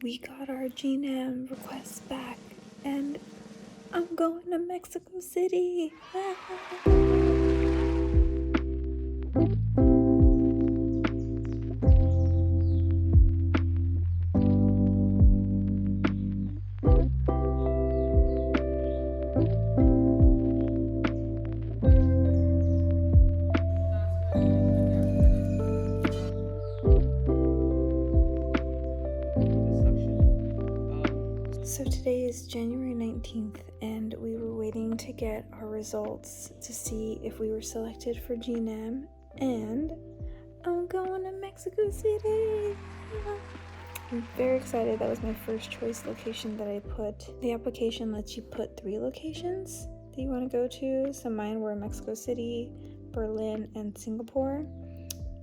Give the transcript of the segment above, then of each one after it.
We got our GNAM requests back, and I'm going to Mexico City. So today is January 19th, and we were waiting to get our results to see if we were selected for GNAM, and I'm going to Mexico City. I'm very excited. That was my first choice location that I put. The application lets you put 3 locations that you want to go to. So mine were Mexico City, Berlin, and Singapore.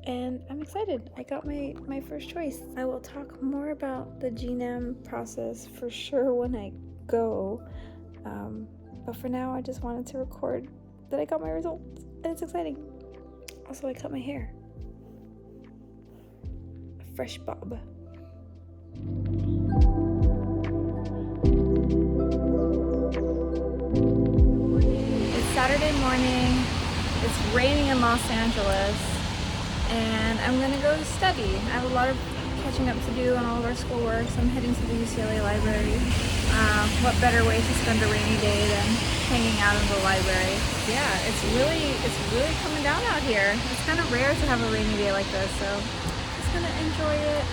And I'm excited. I got my first choice. I will talk more about the GNAM process for sure when I go. But for now, I just wanted to record that I got my results. And it's exciting. Also, I cut my hair. A fresh bob. It's Saturday morning. It's raining in Los Angeles. And I'm gonna go study. I have a lot of catching up to do on all of our schoolwork, so I'm heading to the UCLA library. What better way to spend a rainy day than hanging out in the library? Yeah, it's really coming down out here. It's kind of rare to have a rainy day like this, so just gonna enjoy it.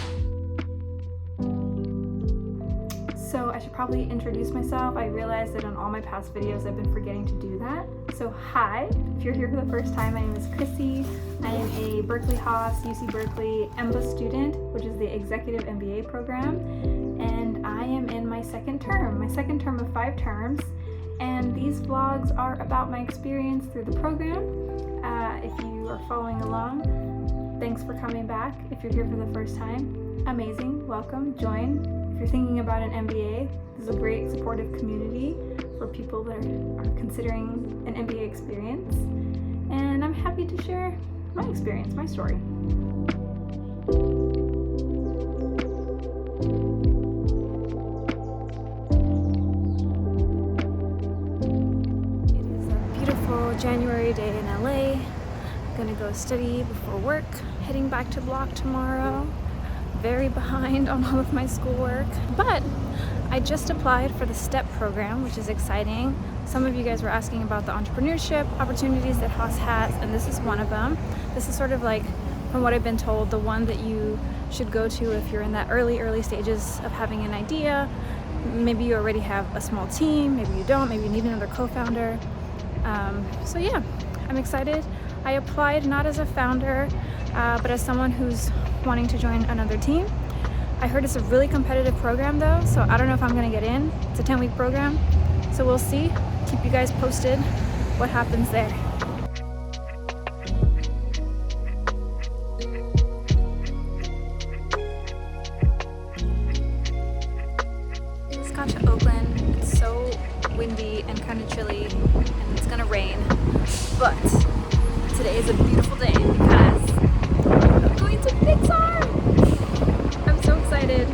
So I should probably introduce myself. I realized that on all my past videos I've been forgetting to do that. So hi, if you're here for the first time, my name is Krissy. I am a Berkeley Haas UC Berkeley EMBA student, which is the Executive MBA program. And I am in my second term of 5 terms. And these vlogs are about my experience through the program. If you are following along, thanks for coming back. If you're here for the first time, amazing, welcome, join. If you're thinking about an MBA, this is a great supportive community for people that are considering an MBA experience. And I'm happy to share my experience, my story. It is a beautiful January day in LA. I'm gonna go study before work, heading back to block tomorrow. Very behind on all of my schoolwork, but I just applied for the STEP program, which is exciting. Some of you guys were asking about the entrepreneurship opportunities that Haas has, and this is one of them. This is sort of like, from what I've been told, the one that you should go to if you're in that early stages of having an idea. Maybe you already have a small team, maybe you don't, maybe you need another co-founder. So yeah, I'm excited. I applied not as a founder, but as someone who's wanting to join another team. I heard it's a really competitive program though, so I don't know if I'm gonna get in. It's a 10-week program, so we'll see. Keep you guys posted what happens there. Just got to Oakland. It's so windy and kind of chilly, and it's gonna rain, but today is a beautiful day because I'm going to Pixar! I'm so excited.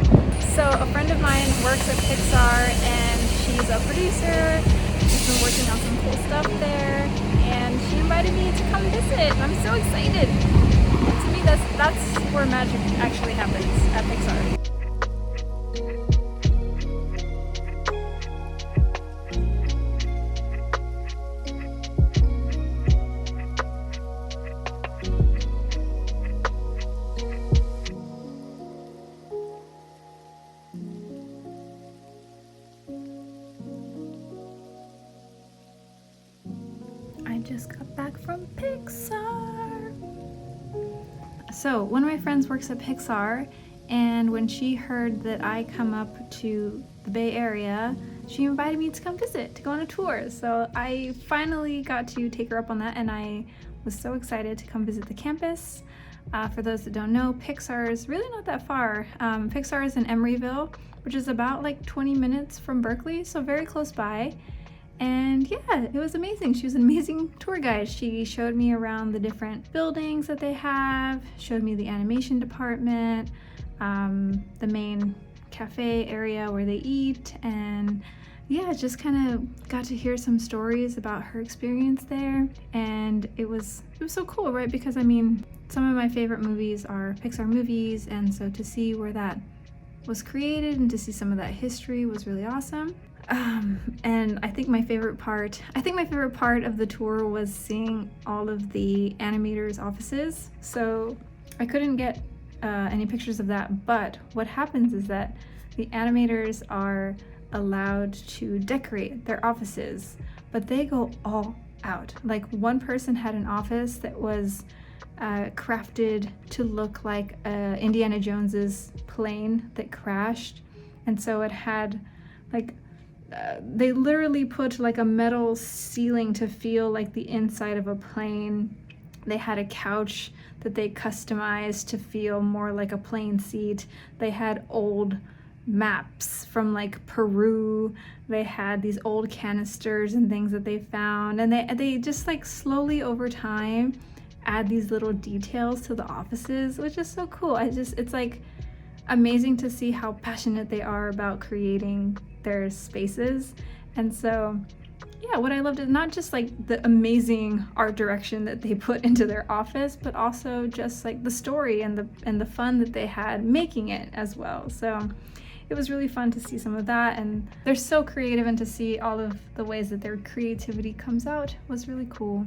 So a friend of mine works at Pixar and she's a producer. She's been working on some cool stuff there and she invited me to come visit. I'm so excited. To me, that's where magic actually happens at Pixar. I just got back from Pixar. So one of my friends works at Pixar, and when she heard that I come up to the Bay Area, she invited me to come visit, to go on a tour. So I finally got to take her up on that, and I was so excited to come visit the campus. For those that don't know, Pixar is really not that far. Pixar is in Emeryville, which is about like 20 minutes from Berkeley, so very close by. And yeah, it was amazing. She was an amazing tour guide. She showed me around the different buildings that they have, showed me the animation department, the main cafe area where they eat, and yeah, just kind of got to hear some stories about her experience there. And it was so cool, right? Because I mean, some of my favorite movies are Pixar movies, and so to see where that was created and to see some of that history was really awesome. And I think my favorite part of the tour was seeing all of the animators' offices. So I couldn't get any pictures of that, but what happens is that the animators are allowed to decorate their offices, but they go all out. Like, one person had an office that was crafted to look like Indiana Jones's plane that crashed, and so it had like they literally put like a metal ceiling to feel like the inside of a plane. They had a couch that they customized to feel more like a plane seat. They had old maps from like Peru. They had these old canisters and things that they found, and they just like slowly over time add these little details to the offices, which is so cool. It's like amazing to see how passionate they are about creating their spaces. And so yeah, what I loved is not just like the amazing art direction that they put into their office, but also just like the story and the fun that they had making it as well. So it was really fun to see some of that, and they're so creative, and to see all of the ways that their creativity comes out was really cool.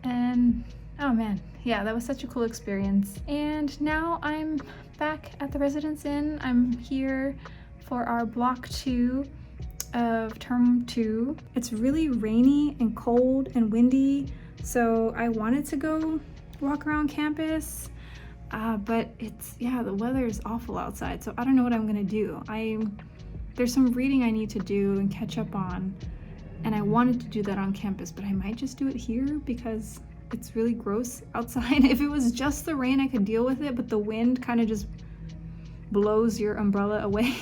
And oh man, yeah, that was such a cool experience. And now I'm back at the Residence Inn. I'm here for our block 2 of term 2. It's really rainy and cold and windy, so I wanted to go walk around campus, but the weather is awful outside, so I don't know what I'm gonna do. There's some reading I need to do and catch up on, and I wanted to do that on campus, but I might just do it here because it's really gross outside. If it was just the rain, I could deal with it, but the wind kind of just blows your umbrella away.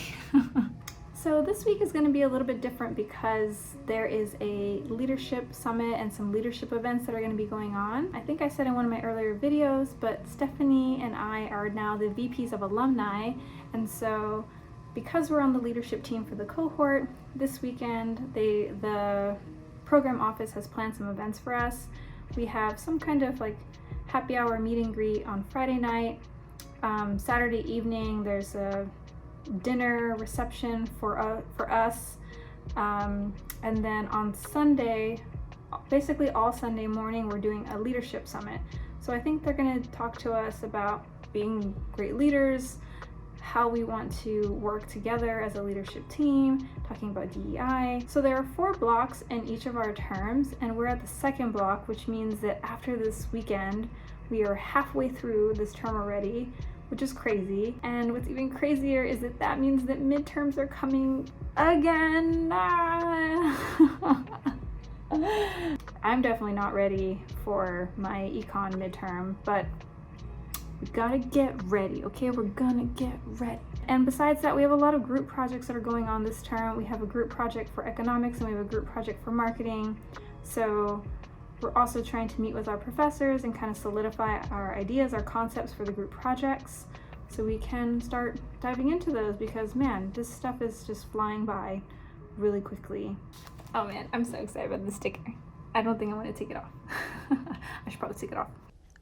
So this week is going to be a little bit different because there is a leadership summit and some leadership events that are going to be going on. I think I said in one of my earlier videos, but Stephanie and I are now the VPs of alumni, and so because we're on the leadership team for the cohort, this weekend the program office has planned some events for us. We have some kind of like happy hour meet and greet on Friday night. Saturday evening there's a dinner reception for us, and then on Sunday, basically all Sunday morning, we're doing a leadership summit. So I think they're going to talk to us about being great leaders, how we want to work together as a leadership team, talking about DEI. So there are 4 blocks in each of our terms, and we're at the second block, which means that after this weekend we are halfway through this term already, which is crazy. And what's even crazier is that means that midterms are coming again. I'm definitely not ready for my econ midterm, but we gotta get ready, okay? We're gonna get ready. And besides that, we have a lot of group projects that are going on this term. We have a group project for economics and we have a group project for marketing. So we're also trying to meet with our professors and kind of solidify our ideas, our concepts for the group projects, so we can start diving into those, because man, this stuff is just flying by really quickly. Oh man, I'm so excited about the sticker. I don't think I want to take it off. I should probably take it off.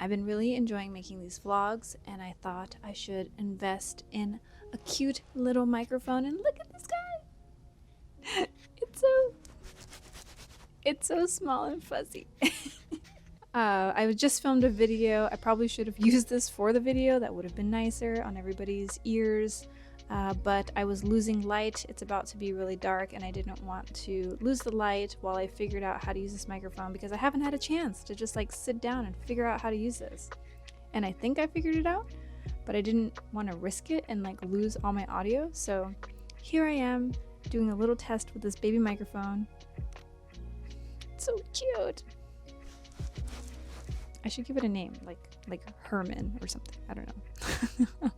I've been really enjoying making these vlogs, and I thought I should invest in a cute little microphone, and look at this guy! It's so small and fuzzy. I just filmed a video. I probably should have used this for the video. That would have been nicer on everybody's ears. But I was losing light. It's about to be really dark, and I didn't want to lose the light while I figured out how to use this microphone, because I haven't had a chance to just like sit down and figure out how to use this. And I think I figured it out, but I didn't want to risk it and like lose all my audio. So here I am doing a little test with this baby microphone. It's so cute. I should give it a name, like Herman or something. I don't know.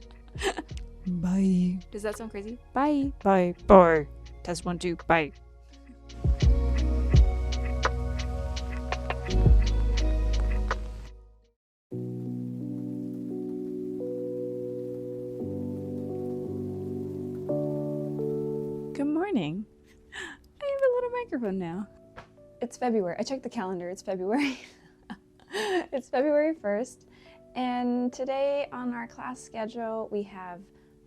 Bye. Does that sound crazy? Bye. Bye. Bye. Test 1, 2. Bye. Good morning. I have a little microphone now. It's February. I checked the calendar. It's February. It's February 1st. And today on our class schedule, we have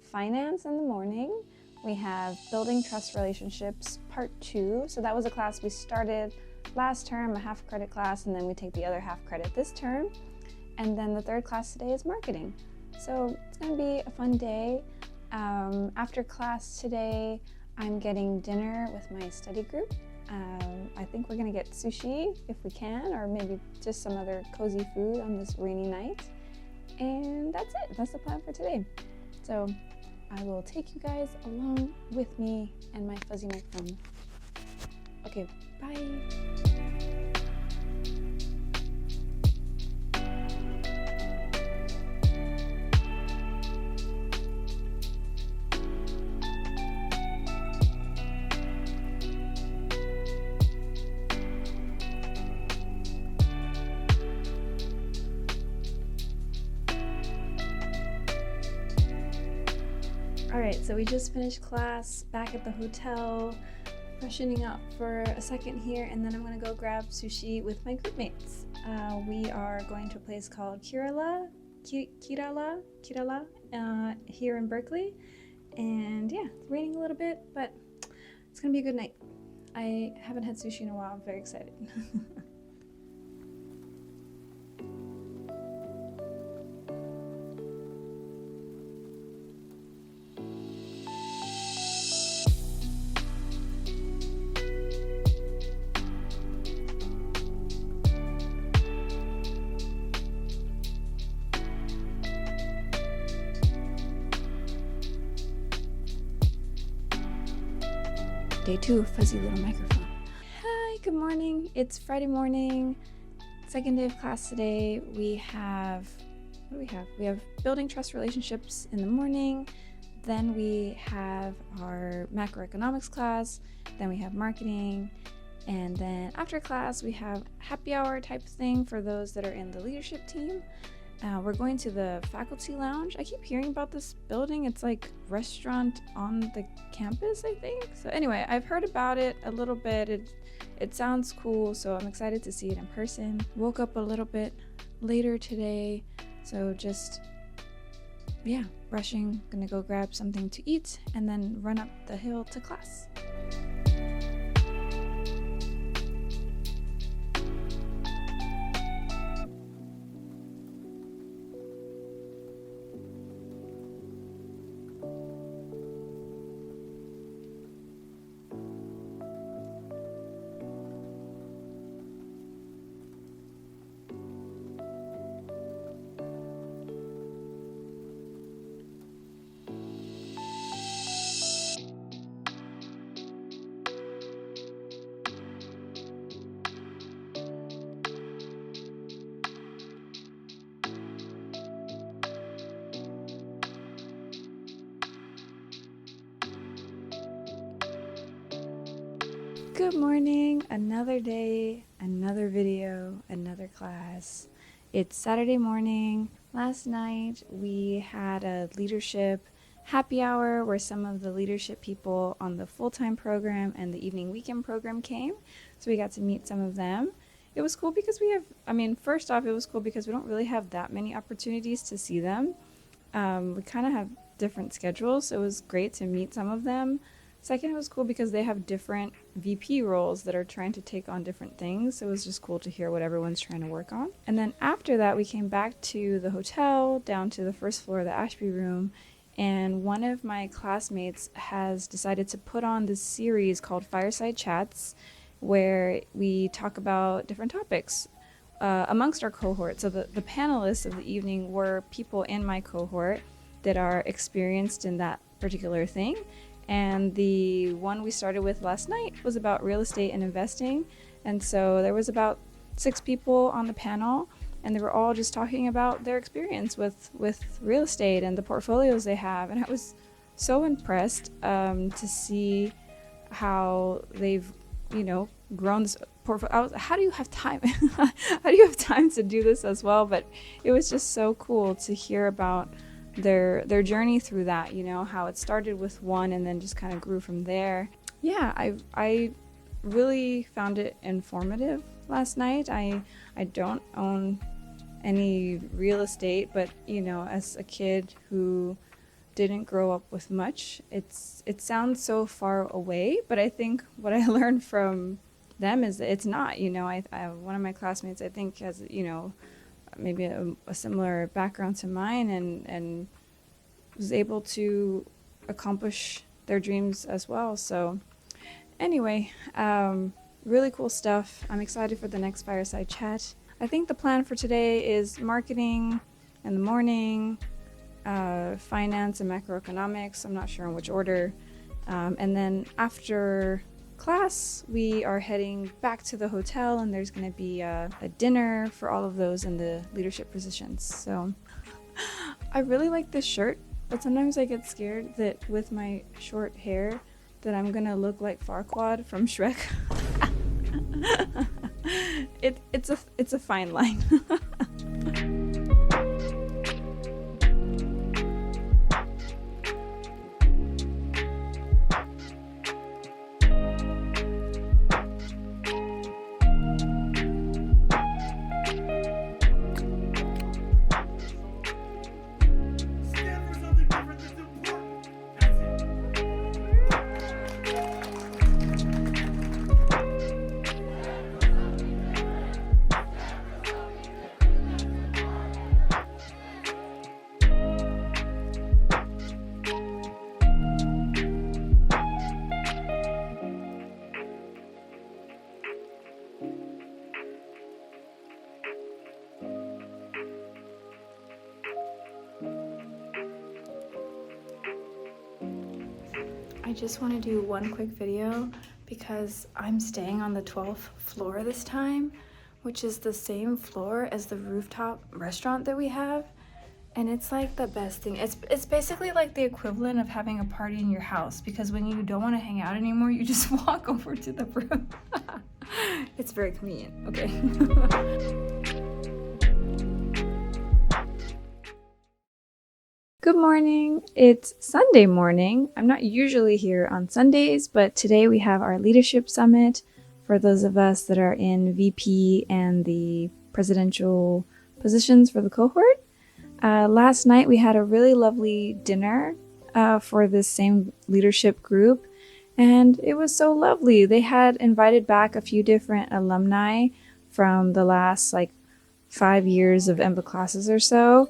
finance in the morning. We have building trust relationships part 2. So that was a class we started last term, a half credit class, and then we take the other half credit this term. And then the third class today is marketing. So it's going to be a fun day. After class today, I'm getting dinner with my study group. I think we're gonna get sushi if we can, or maybe just some other cozy food on this rainy night. And that's it. That's the plan for today. So I will take you guys along with me and my fuzzy microphone. Okay, bye. Alright, so we just finished class back at the hotel, freshening up for a second here, and then I'm going to go grab sushi with my group mates. We are going to a place called Kirala here in Berkeley, and yeah, it's raining a little bit, but it's going to be a good night. I haven't had sushi in a while. I'm very excited. Day 2 of Fuzzy Little Microphone. Hi, good morning. It's Friday morning, second day of class today. We have building trust relationships in the morning. Then we have our macroeconomics class. Then we have marketing. And then after class, we have happy hour type thing for those that are in the leadership team. We're going to the faculty lounge. I keep hearing about this building. It's like restaurant on the campus, I think. So anyway, I've heard about it a little bit. It sounds cool, so I'm excited to see it in person. Woke up a little bit later today, so just, yeah, brushing. Gonna go grab something to eat and then run up the hill to class. Good morning, another day, another video, another class. It's Saturday morning. Last night we had a leadership happy hour where some of the leadership people on the full-time program and the evening weekend program came. So we got to meet some of them. It was cool because first off, it was cool because we don't really have that many opportunities to see them. We kind of have different schedules, so it was great to meet some of them. Second, it was cool because they have different VP roles that are trying to take on different things. So it was just cool to hear what everyone's trying to work on. And then after that, we came back to the hotel, down to the first floor of the Ashby room. And one of my classmates has decided to put on this series called Fireside Chats, where we talk about different topics amongst our cohort. So the panelists of the evening were people in my cohort that are experienced in that particular thing. And the one we started with last night was about real estate and investing. And so there was about 6 people on the panel, and they were all just talking about their experience with real estate and the portfolios they have. And I was so impressed to see how they've, grown this portfolio. How do you have time? How do you have time to do this as well? But it was just so cool to hear about their journey through that, you know, how it started with one and then just kind of grew from there. Yeah, I really found it informative last night. I don't own any real estate, but you know, as a kid who didn't grow up with much, it sounds so far away, but I think what I learned from them is that it's not, you know. I one of my classmates, I think, has, you know, maybe a similar background to mine, and was able to accomplish their dreams as well. So anyway, really cool stuff. I'm excited for the next fireside chat. I think the plan for today is marketing in the morning, finance and macroeconomics. I'm not sure in which order. And then after class, we are heading back to the hotel, and there's going to be a dinner for all of those in the leadership positions. So I really like this shirt, but sometimes I get scared that with my short hair that I'm going to look like Farquaad from Shrek. It's a fine line. I just want to do one quick video because I'm staying on the 12th floor this time, which is the same floor as the rooftop restaurant that we have, and it's like the best thing. It's basically like the equivalent of having a party in your house, because when you don't want to hang out anymore, you just walk over to the room. It's very convenient. Okay. Good morning. It's Sunday morning. I'm not usually here on Sundays, but today we have our leadership summit for those of us that are in VP and the presidential positions for the cohort. Last night we had a really lovely dinner for this same leadership group, and it was so lovely. They had invited back a few different alumni from the last 5 years of EMBA classes or so.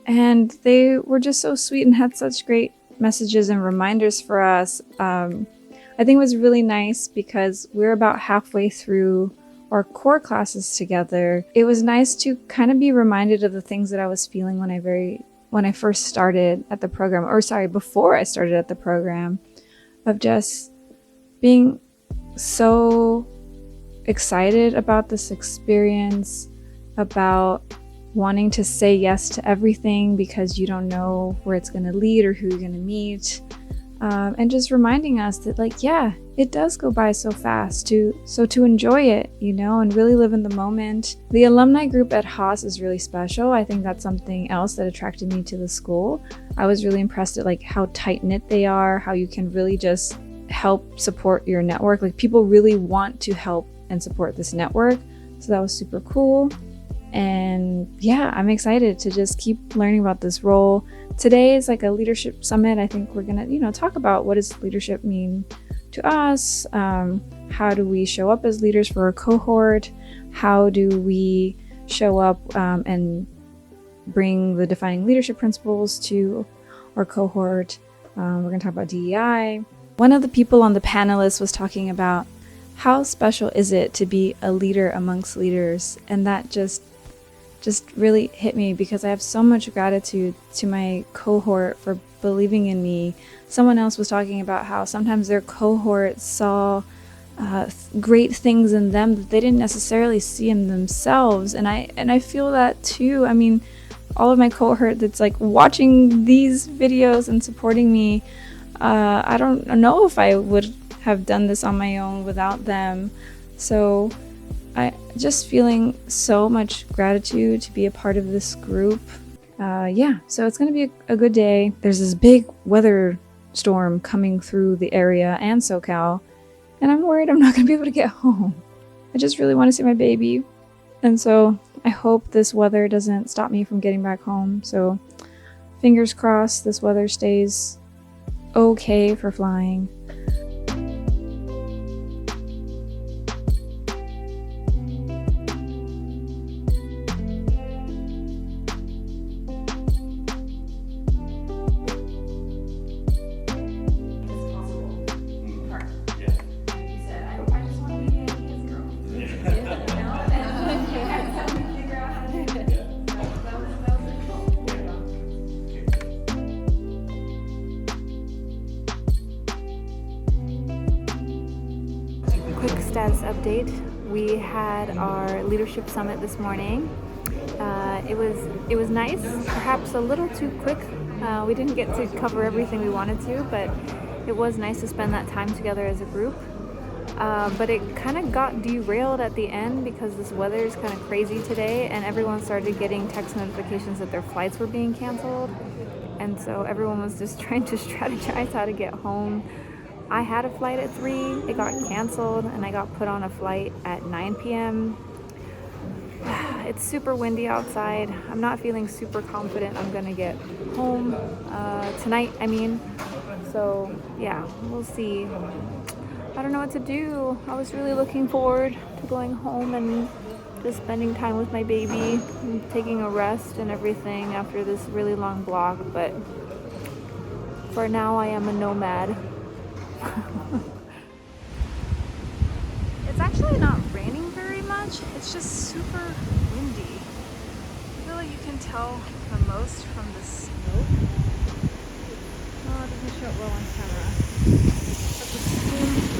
And they were just so sweet and had such great messages and reminders for us. I think it was really nice because we're about halfway through our core classes together. It was nice to kind of be reminded of the things that I was feeling when I first started at the program, before I started at the program, of just being so excited about this experience, about wanting to say yes to everything because you don't know where it's going to lead or who you're going to meet, and just reminding us that it does go by so fast, to enjoy it, you know, and really live in the moment. The alumni group at Haas is really special. I think that's something else that attracted me to the school. I was really impressed at how tight-knit they are, how you can really just help support your network. People really want to help and support this network, so that was super cool. And yeah, I'm excited to just keep learning about this role. Today is a leadership summit. I think we're gonna, talk about what does leadership mean to us? How do we show up as leaders for a cohort? How do we show up and bring the defining leadership principles to our cohort? We're gonna talk about DEI. One of the people on the panelists was talking about how special is it to be a leader amongst leaders, and that just really hit me because I have so much gratitude to my cohort for believing in me. Someone else was talking about how sometimes their cohort saw great things in them that they didn't necessarily see in themselves, and I feel that too. I mean, all of my cohort that's watching these videos and supporting me, I don't know if I would have done this on my own without them. So I just feeling so much gratitude to be a part of this group. Yeah, so it's going to be a good day. There's this big weather storm coming through the area and SoCal, and I'm worried I'm not going to be able to get home. I just really want to see my baby, and so I hope this weather doesn't stop me from getting back home. So fingers crossed this weather stays okay for flying. Quick status update. We had our leadership summit this morning. It was nice, perhaps a little too quick. We didn't get to cover everything we wanted to, but it was nice to spend that time together as a group. But it kind of got derailed at the end because this weather is kind of crazy today, and everyone started getting text notifications that their flights were being canceled, and so everyone was just trying to strategize how to get home. I had a flight at 3, it got canceled, and I got put on a flight at 9 p.m. It's super windy outside. I'm not feeling super confident I'm gonna get home tonight, I mean. So yeah, we'll see. I don't know what to do. I was really looking forward to going home and just spending time with my baby and taking a rest and everything after this really long vlog, but for now I am a nomad. It's actually not raining very much, it's just super windy. I feel like you can tell the most from the smoke. Oh, it doesn't show it well on camera. But the steam.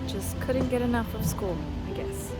Just couldn't get enough of school, I guess.